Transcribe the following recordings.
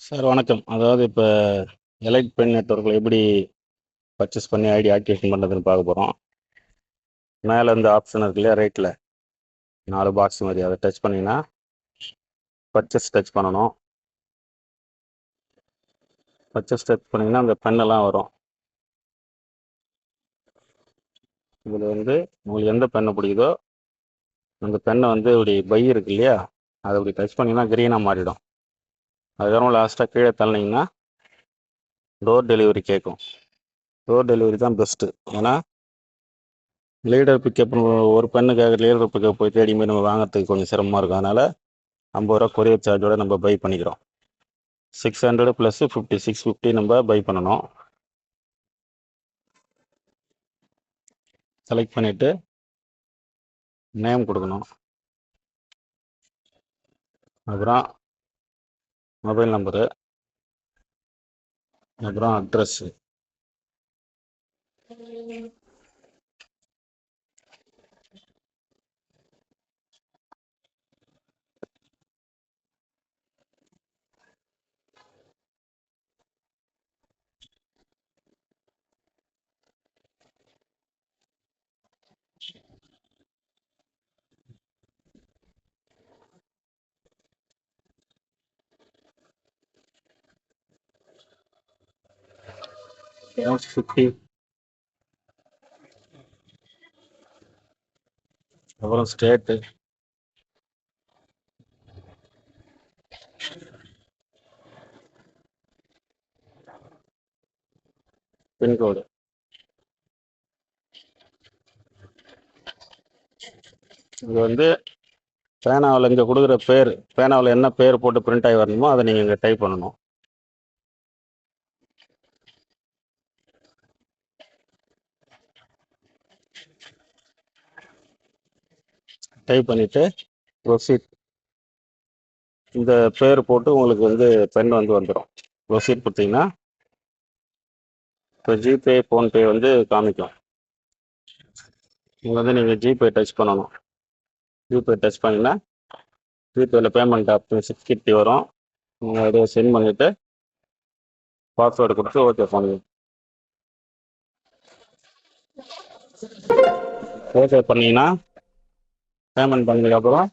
Sir வணக்கம். அதாவது இப்போ எலைட் பென் நெட்வொர்க்கில் எப்படி பர்ச்சேஸ் பண்ணி ஐடி ஆக்டிவேஷன் பண்ணுறதுன்னு பார்க்க போகிறோம். மேலே இந்த ஆப்ஷன் இருக்கு இல்லையா, ரைட்டில் 4 பாக்ஸ் மாதிரி, அதை டச் பண்ணிங்கன்னா பர்ச்சேஸ் டச் பண்ணணும். பர்ச்சேஸ் டச் பண்ணிங்கன்னா அந்த பெண்ணெல்லாம் வரும். இதில் உங்களுக்கு எந்த பெண்ணை பிடிக்குதோ அந்த பெண்ணை இப்படி பை இருக்கு இல்லையா, அதை இப்படி டச் பண்ணிங்கன்னா க்ரீனாக மாறிடும். அதுக்கப்புறம் லாஸ்ட்டாக கீழே தள்ளினீங்கன்னா டோர் டெலிவரி கேட்கும். டோர் டெலிவரி தான் பெஸ்ட்டு. ஏன்னா லீடர் பிக்கப் ஒரு பெண்ணுக்காக லீடர் பிக்கப் போய் தேடி போய் நம்ம வாங்குறதுக்கு கொஞ்சம் சிரமமாக இருக்கும். அதனால் 50 ரூபா கொரியர் சார்ஜோட நம்ம பை பண்ணிக்கிறோம். 600 + 50, 650 நம்ம பை பண்ணணும். செலக்ட் பண்ணிவிட்டு நேம் கொடுக்கணும். அப்புறம் மொபைல் நம்பரு, அப்புறம் அட்ரஸ்ஸு. அப்புறம் ஸ்டேட்டு, பின்கோடு. இது பேனாவில் இங்கே கொடுக்குற பேர், பேனாவில் என்ன பேர் போட்டு பிரிண்ட் ஆகி வரணுமோ அதை நீங்கள் இங்கே டைப் பண்ணணும். டைப் பண்ணிவிட்டு ப்ரொசீட், இந்த பேர் போட்டு உங்களுக்கு பென் வந்துடும். ப்ரொசீட் கொடுத்தீங்கன்னா இப்போ ஜிபே ஃபோன்பே காமிக்கும். இங்கே நீங்கள் ஜிபே டச் பண்ணணும். ஜிபே டச் பண்ணிங்கன்னா ஜிபேயில் பேமெண்ட் ஆப்ஷன் 650 வரும். நீங்கள் அதை சென்ட் பண்ணிவிட்டு பாஸ்வேர்டு கொடுத்து ஓகே பண்ணுங்க. ஓகே பண்ணிங்கன்னா பேமெண்ட் பண்ணதுக்கப்புறம்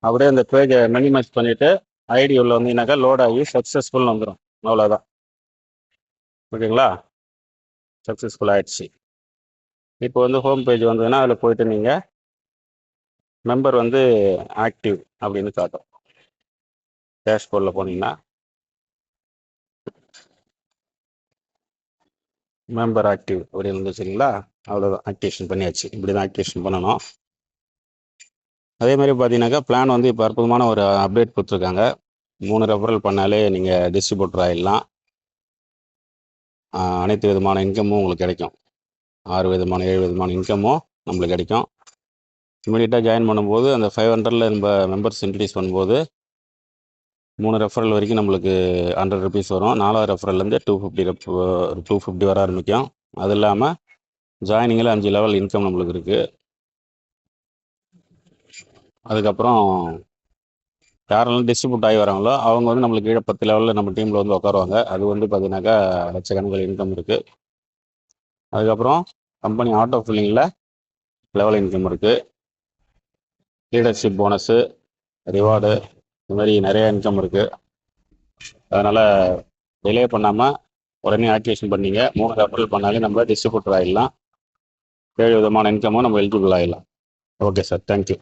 அப்படியே அந்த பேஜை மினிமைஸ் பண்ணிவிட்டு ஐடி உள்ள வந்தீங்கன்னாக்கா லோட் ஆகி சக்ஸஸ்ஃபுல்னு வந்துடும். அவ்வளோதான். ஓகேங்களா, சக்ஸஸ்ஃபுல் ஆகிடுச்சு. இப்போ ஹோம் பேஜ் வந்ததுன்னா அதில் போயிட்டு நீங்கள் மெம்பர் ஆக்டிவ் அப்படின்னு காட்டும். டேஷ்போர்டில் போனீங்கன்னா மெம்பர் ஆக்டிவ் அப்படின்னு வந்துச்சுங்களா, அவ்வளோதான், ஆக்டிவேஷன் பண்ணியாச்சு. இப்படி தான் ஆக்டிவேஷன் பண்ணணும். அதே மாதிரி பார்த்தீங்கன்னாக்கா பிளான் இப்போ அற்புதமான ஒரு அப்டேட் கொடுத்துருக்காங்க. 3 ரெஃபரல் பண்ணாலே நீங்கள் டிஸ்ட்ரிபியூட்டர் ஆகிடலாம். அனைத்து விதமான இன்கமும் உங்களுக்கு கிடைக்கும். 6 விதமான 7 விதமான இன்கமும் நம்மளுக்கு கிடைக்கும். இமீடியட்டாக ஜாயின் பண்ணும்போது அந்த 500 நம்ம மெம்பர்ஸ் இன்க்ரீஸ் பண்ணும்போது 3 ரெஃபரல் வரைக்கும் நம்மளுக்கு 100 ருபீஸ் வரும். 4வது ரெஃபரல்லேருந்து 250 வர ஆரம்பிக்கும். அது இல்லாமல் ஜாயினிங்கில் 5 லெவல் இன்கம் நம்மளுக்கு இருக்குது. அதுக்கப்புறம் யாரெல்லாம் டிஸ்ட்ரிபியூட் ஆகி வராங்களோ அவங்க நம்மளுக்கு கீழே 10 லெவலில் நம்ம டீமில் உட்காருவாங்க. அது பார்த்தீங்கன்னாக்கா லட்சக்கணக்கில் இன்கம் இருக்குது. அதுக்கப்புறம் கம்பெனி ஆட்டோ ஃபில்லிங்கில் லெவல் இன்கம் இருக்குது. லீடர்ஷிப் போனஸு, ரிவார்டு, இந்த மாதிரி நிறைய இன்கம் இருக்குது. அதனால் டிலே பண்ணாமல் உடனே ஆக்டிவேஷன் பண்ணிங்க. 3 ரெஃபரல் பண்ணாலே நம்ம டிஸ்ட்ரிபியூட்டர் ஆகிடலாம். 7 விதமான இன்கமும் நம்ம எலிஜிபிள் ஆகிடலாம். Okay sir, thank you.